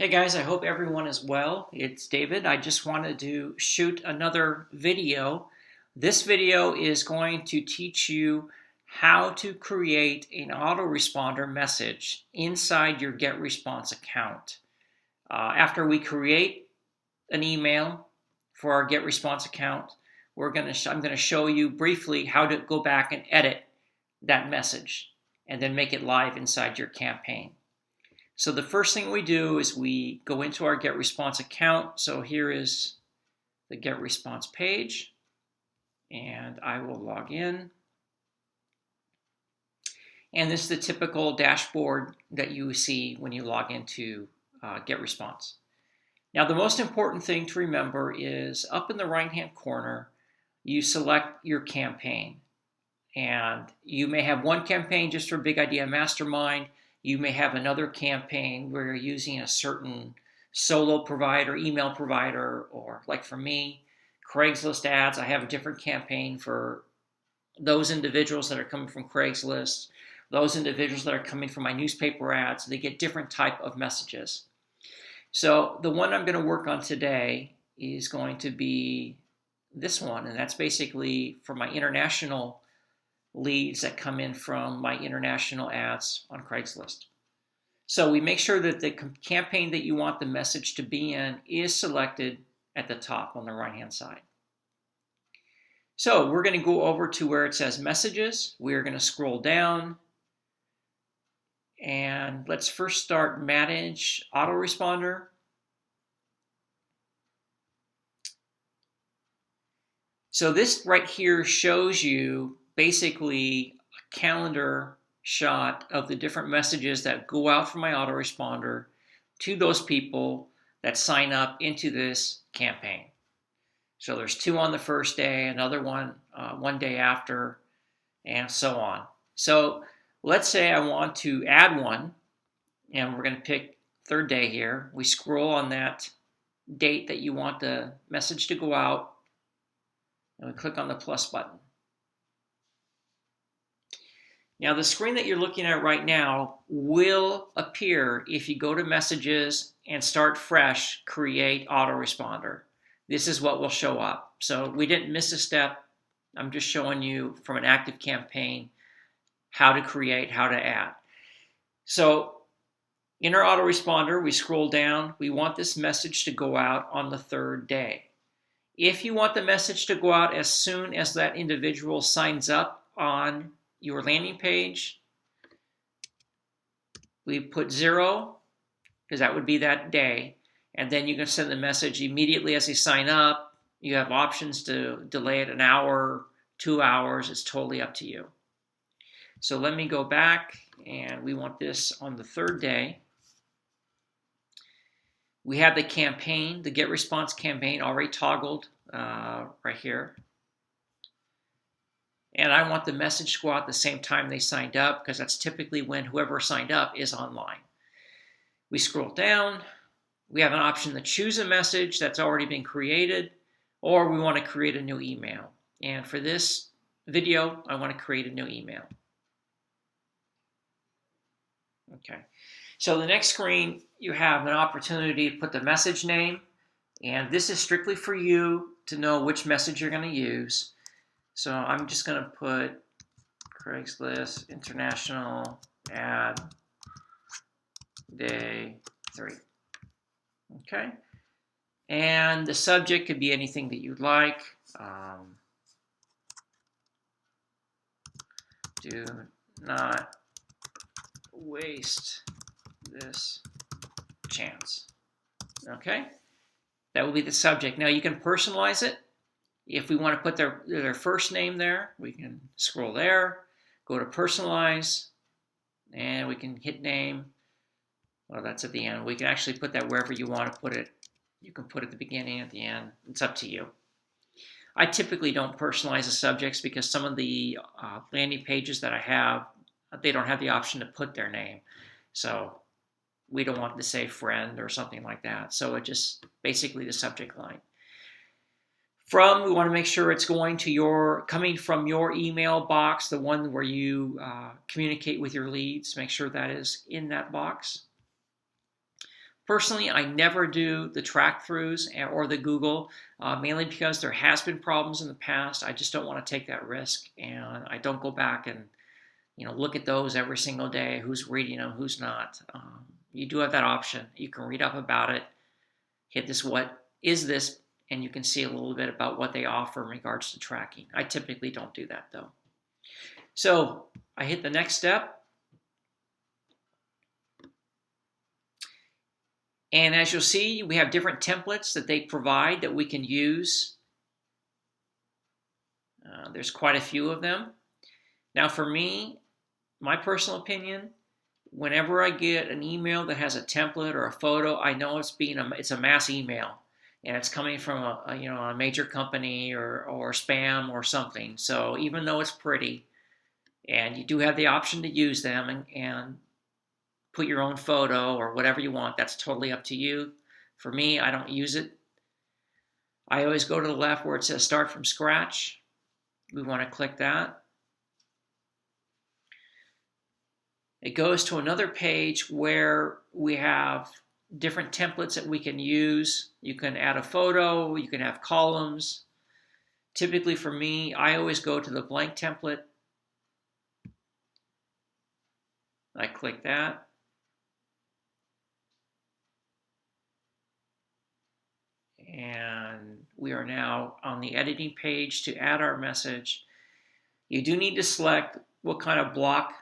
Hey guys, I hope everyone is well. It's David. I just wanted to shoot another video. This video is going to teach you how to create an autoresponder message inside your GetResponse account. After we create an email for our GetResponse account, I'm going to show you briefly how to go back and edit that message and then make it live inside your campaign. So the first thing we do is we go into our GetResponse account. So here is the GetResponse page, and I will log in. And this is the typical dashboard that you see when you log into GetResponse. Now, the most important thing to remember is up in the right-hand corner, you select your campaign. And you may have one campaign just for Big Idea Mastermind. You may have another campaign where you're using a certain solo provider, email provider, or like for me, Craigslist ads. I have a different campaign for those individuals that are coming from Craigslist, those individuals that are coming from my newspaper ads. They get different type of messages. So the one I'm going to work on today is going to be this one, and that's basically for my international leads that come in from my international ads on Craigslist. So we make sure that the campaign that you want the message to be in is selected at the top on the right-hand side. So we're going to go over to where it says messages. We're going to scroll down, and let's first start manage autoresponder. So this right here shows you basically a calendar shot of the different messages that go out from my autoresponder to those people that sign up into this campaign. So there's 2 on the first day, another one one day after, and so on. So let's say I want to add one, and we're going to pick 3rd day here. We scroll on that date that you want the message to go out, and we click on the plus button. Now, the screen that you're looking at right now will appear if you go to Messages and start fresh, create autoresponder. This is what will show up. So we didn't miss a step. I'm just showing you from an active campaign how to create, how to add. So in our autoresponder, we scroll down. We want this message to go out on the 3rd day. If you want the message to go out as soon as that individual signs up on your landing page, we put 0, because that would be that day, and then you can send the message immediately as they sign up. You have options to delay it an hour, 2 hours. It's totally up to you. So let me go back, and we want this on the 3rd day. We have the campaign, the GetResponse campaign already toggled right here. And I want the message to go out the same time they signed up, because that's typically when whoever signed up is online. We scroll down. We have an option to choose a message that's already been created, or we want to create a new email. And for this video, I want to create a new email. Okay. So the next screen, you have an opportunity to put the message name, and this is strictly for you to know which message you're going to use. So I'm just going to put Craigslist International Ad Day 3. Okay. And the subject could be anything that you'd like. Do not waste this chance. Okay. That will be the subject. Now you can personalize it. If we want to put their first name there, we can scroll there, go to personalize, and we can hit name. Well, that's at the end. We can actually put that wherever you want to put it. You can put it at the beginning, at the end. It's up to you. I typically don't personalize the subjects because some of the landing pages that I have, they don't have the option to put their name. So we don't want to say friend or something like that. So it just basically the subject line. We want to make sure it's coming from your email box, the one where you communicate with your leads. Make sure that is in that box. Personally, I never do the track throughs or the Google, mainly because there has been problems in the past. I just don't want to take that risk, and I don't go back and look at those every single day, who's reading them, who's not. You do have that option. You can read up about it, hit this what is this, and you can see a little bit about what they offer in regards to tracking. I typically don't do that though. So I hit the next step. And as you'll see, we have different templates that they provide that we can use. There's quite a few of them. Now for me, my personal opinion, whenever I get an email that has a template or a photo, I know it's a mass email and it's coming from a major company or spam or something. So even though it's pretty, and you do have the option to use them and put your own photo or whatever you want, that's totally up to you. For me, I don't use it. I always go to the left where it says start from scratch. We want to click that. It goes to another page where we have different templates that we can use. You can add a photo, you can have columns. Typically for me, I always go to the blank template. I click that. And we are now on the editing page to add our message. You do need to select what kind of block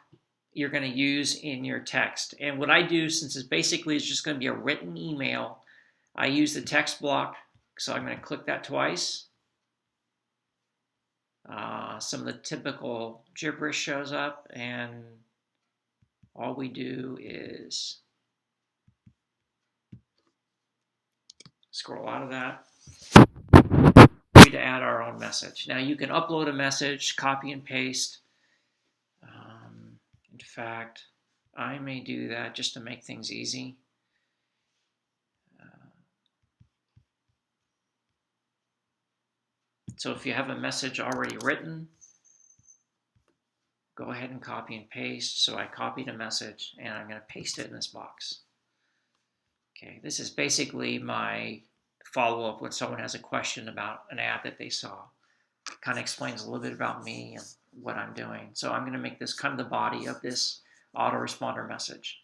you're going to use in your text. And what I do, since it's basically just going to be a written email, I use the text block. So I'm going to click that twice. Some of the typical gibberish shows up, and all we do is scroll out of that to add our own message. Now you can upload a message, copy and paste. In fact, I may do that just to make things easy. So if you have a message already written, go ahead and copy and paste. So I copied a message and I'm going to paste it in this box. Okay, this is basically my follow-up when someone has a question about an ad that they saw. It kind of explains a little bit about me and what I'm doing. So I'm going to make this kind of the body of this autoresponder message.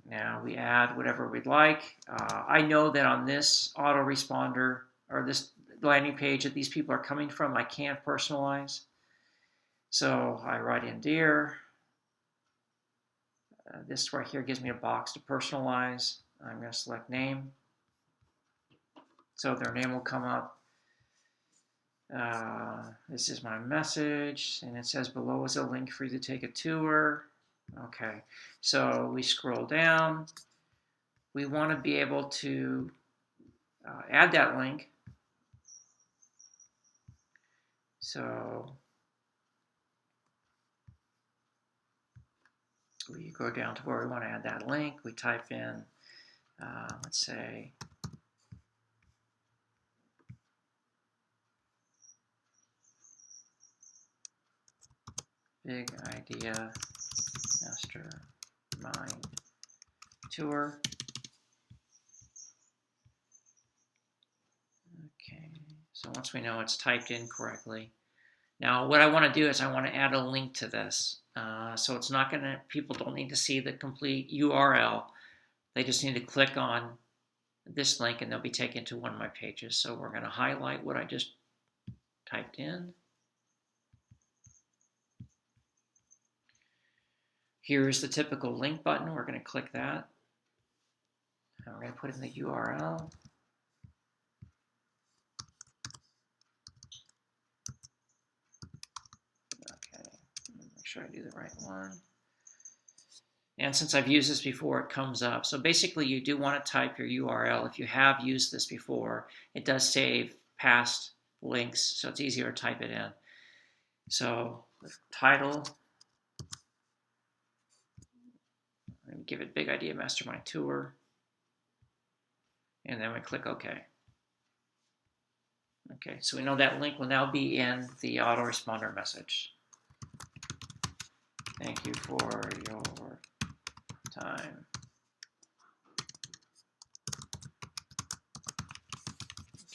Now we add whatever we'd like. I know that on this autoresponder or this landing page that these people are coming from, I can't personalize. So I write in dear. This right here gives me a box to personalize. I'm going to select name. So their name will come up. This is my message, and it says below is a link for you to take a tour. Okay, so we scroll down. We want to be able to add that link. So we go down to where we want to add that link. We type in, let's say, big idea mastermind tour. Okay, so once we know it's typed in correctly. Now what I want to do is I want to add a link to this. So it's not going to, people don't need to see the complete URL. They just need to click on this link and they'll be taken to one of my pages. So we're going to highlight what I just typed in. Here's the typical link button. We're going to click that. And we're going to put in the URL. Okay, make sure I do the right one. And since I've used this before, it comes up. So basically, you do want to type your URL. If you have used this before, it does save past links, so it's easier to type it in. So the title, and give it Big Idea Mastermind Tour, and then we click OK. Okay, so we know that link will now be in the autoresponder message. Thank you for your time.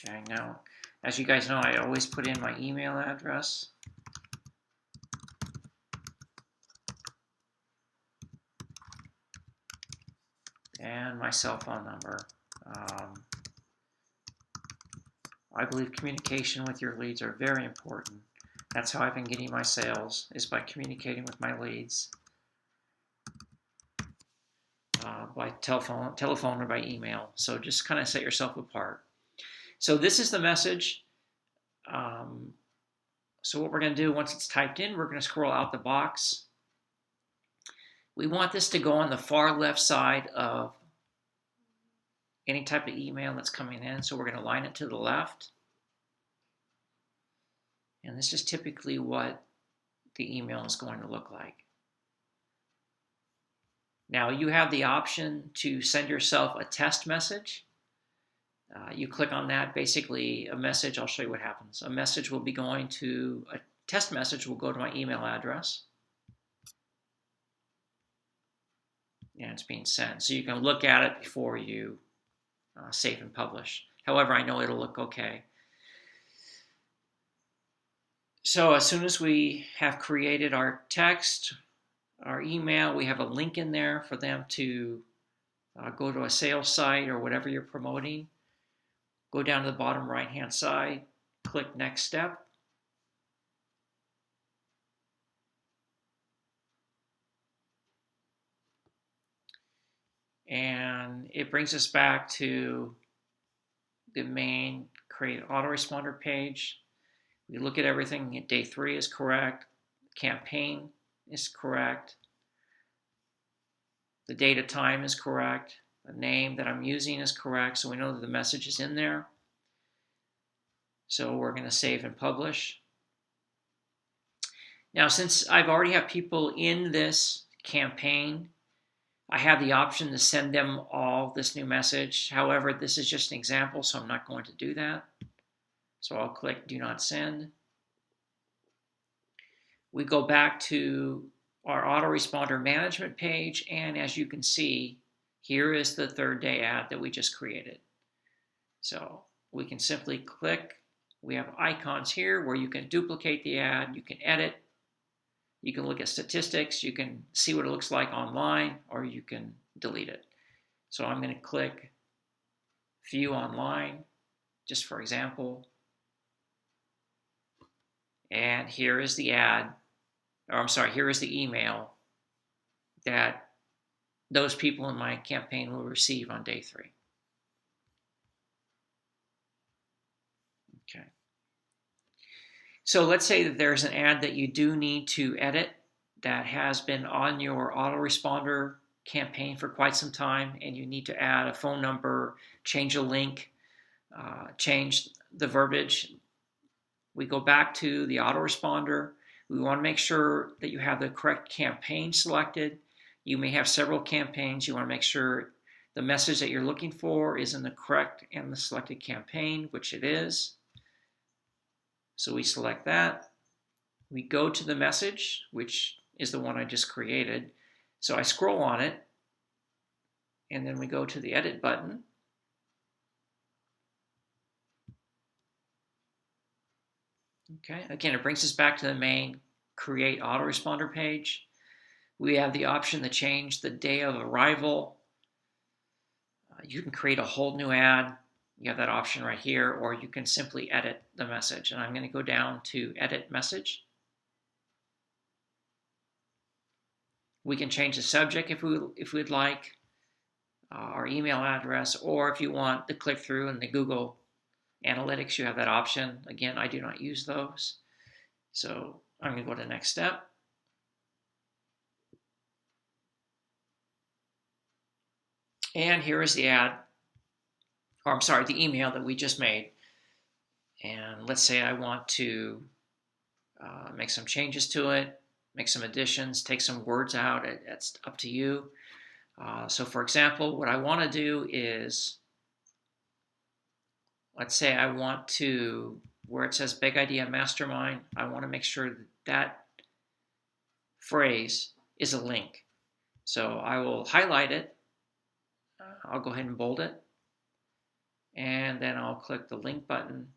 Okay, now, as you guys know, I always put in my email address. And my cell phone number. I believe communication with your leads are very important. That's how I've been getting my sales, is by communicating with my leads by telephone or by email. So just kind of set yourself apart. So this is the message. So what we're going to do, once it's typed in, we're going to scroll out the box. We want this to go on the far left side of any type of email that's coming in. So we're going to line it to the left. And this is typically what the email is going to look like. Now you have the option to send yourself a test message. You click on that, basically a message, I'll show you what happens. A message will be going to, a test message will go to my email address. And it's being sent. So you can look at it before you save and publish. However, I know it'll look okay. So as soon as we have created our text, our email, we have a link in there for them to go to a sales site or whatever you're promoting. Go down to the bottom right-hand side, click Next Step. And it brings us back to the main Create Autoresponder page. We look at everything. Day 3 is correct. Campaign is correct. The date of time is correct. The name that I'm using is correct. So we know that the message is in there. So we're going to save and publish. Now, since I've already have people in this campaign, I have the option to send them all this new message. However, this is just an example, so I'm not going to do that. So I'll click Do Not Send. We go back to our autoresponder management page, and as you can see, here is the 3rd day ad that we just created. So we can simply click. We have icons here where you can duplicate the ad, you can edit, you can look at statistics, you can see what it looks like online, or you can delete it. So I'm going to click View Online, just for example. And here is the ad, or I'm sorry, here is the email that those people in my campaign will receive on day 3. Okay. So let's say that there's an ad that you do need to edit that has been on your autoresponder campaign for quite some time, and you need to add a phone number, change a link, change the verbiage. We go back to the autoresponder. We want to make sure that you have the correct campaign selected. You may have several campaigns. You want to make sure the message that you're looking for is in the correct and the selected campaign, which it is. So we select that. We go to the message, which is the one I just created. So I scroll on it, and then we go to the Edit button. Okay, again, it brings us back to the main Create Autoresponder page. We have the option to change the day of arrival. You can create a whole new ad. You have that option right here, or you can simply edit the message. And I'm going to go down to Edit Message. We can change the subject if we'd like, our email address, or if you want the click-through and the Google Analytics, you have that option. Again, I do not use those. So I'm going to go to the next step. And here is the ad, or I'm sorry, the email that we just made. And let's say I want to make some changes to it, make some additions, take some words out. It's up to you. So for example, what I want to do is, let's say I want to, where it says Big Idea Mastermind, I want to make sure that that phrase is a link. So I will highlight it. I'll go ahead and bold it. And then I'll click the link button.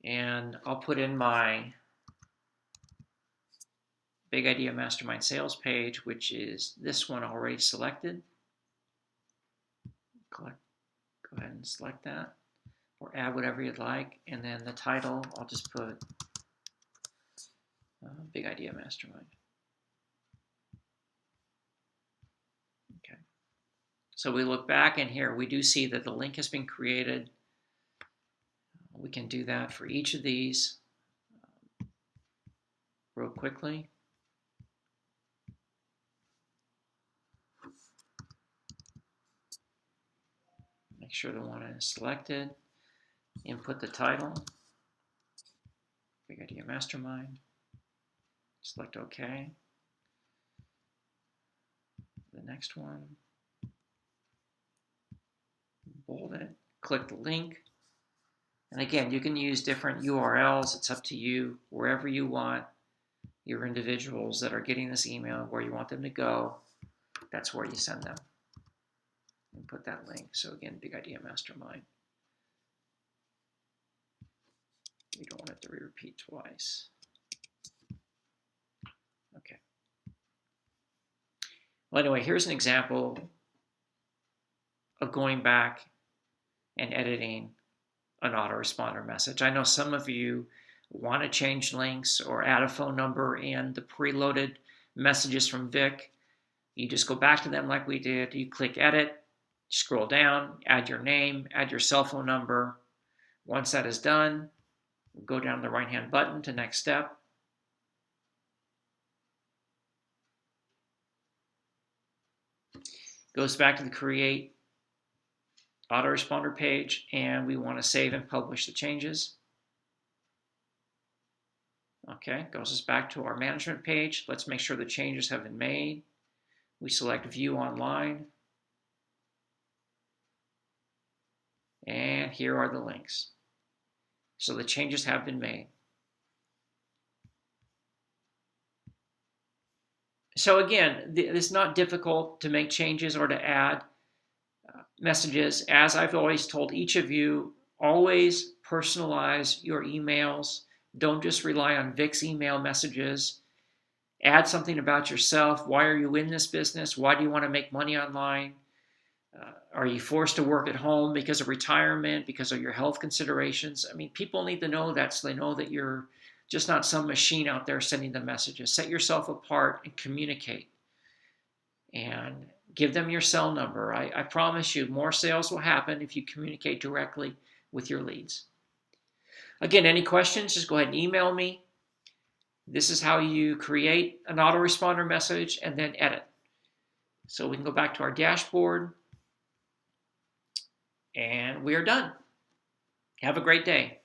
And I'll put in my Big Idea Mastermind sales page, which is this one already selected. Go ahead and select that, or add whatever you'd like. And then the title, I'll just put Big Idea Mastermind. Okay. So we look back, and here we do see that the link has been created. We can do that for each of these real quickly. Make sure the one is selected. Input the title, Big Idea Mastermind. Select OK. The next one, bold it, click the link. And again, you can use different URLs. It's up to you, wherever you want your individuals that are getting this email, where you want them to go, that's where you send them. And put that link. So again, Big Idea Mastermind. We don't want it to repeat twice. Okay. Well, anyway, here's an example of going back and editing an autoresponder message. I know some of you want to change links or add a phone number in the preloaded messages from Vic. You just go back to them like we did. You click edit, scroll down, add your name, add your cell phone number. Once that is done, go down the right-hand button to next step. Goes back to the create autoresponder page, and we want to save and publish the changes. Okay, goes us back to our management page. Let's make sure the changes have been made. We select view online. And here are the links. So the changes have been made. So again, it's not difficult to make changes or to add messages. As I've always told each of you, always personalize your emails. Don't just rely on Vic's email messages. Add something about yourself. Why are you in this business? Why do you want to make money online? Are you forced to work at home because of retirement, because of your health considerations? I mean, people need to know that so they know that you're just not some machine out there sending them messages. Set yourself apart and communicate. And give them your cell number. I promise you, more sales will happen if you communicate directly with your leads. Again, any questions, just go ahead and email me. This is how you create an autoresponder message and then edit. So we can go back to our dashboard. And we are done. Have a great day.